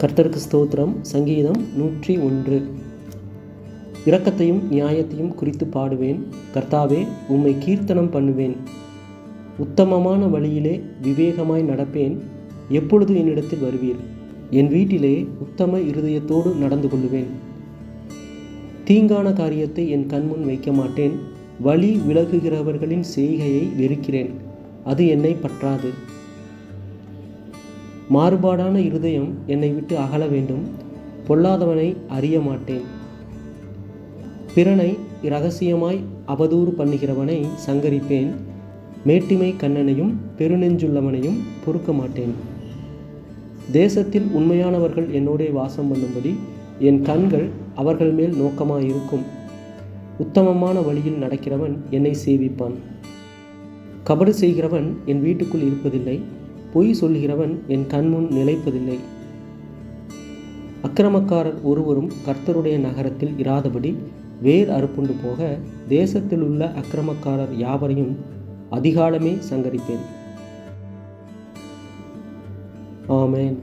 கர்த்தருக்கு ஸ்தோத்திரம். சங்கீதம் 101. இரக்கத்தையும் நியாயத்தையும் குறித்து பாடுவேன். கர்த்தாவே, உம்மை கீர்த்தனம் பண்ணுவேன். உத்தமமான வழியிலே விவேகமாய் நடப்பேன். எப்பொழுது என்னிடத்தில் வருவீர்? என் வீட்டிலே உத்தம இருதயத்தோடு நடந்து கொள்ளுவேன். தீங்கான காரியத்தை என் கண்முன் வைக்க மாட்டேன். வழி விலகுகிறவர்களின் செய்கையை வெறுக்கிறேன். அது என்னை பற்றாது. மாறுபாடான இருதயம் என்னை விட்டு அகல வேண்டும். பொல்லாதவனை அறிய மாட்டேன். பிறனை இரகசியமாய் அவதூறு பண்ணுகிறவனை சங்கரிப்பேன். மேட்டிமை கண்ணனையும் பெருநெஞ்சுள்ளவனையும் பொறுக்க மாட்டேன். தேசத்தில் உண்மையானவர்கள் என்னோடே வாசம் பண்ணும்படி என் கண்கள் அவர்கள் மேல் நோக்கமாயிருக்கும். உத்தமமான வழியில் நடக்கிறவன் என்னை சேவிப்பான். கபடு செய்கிறவன் என் வீட்டுக்குள் இருப்பதில்லை. பொய் சொல்கிறவன் என் கண்முன் நிலைப்பதில்லை. அக்கிரமக்காரர் ஒருவரும் கர்த்தருடைய நகரத்தில் இராதபடி வேர் அறுப்புண்டு போக தேசத்தில் உள்ள அக்கிரமக்காரர் யாவரையும் அதிகாலமே சங்கரிப்பேன். ஆமென்.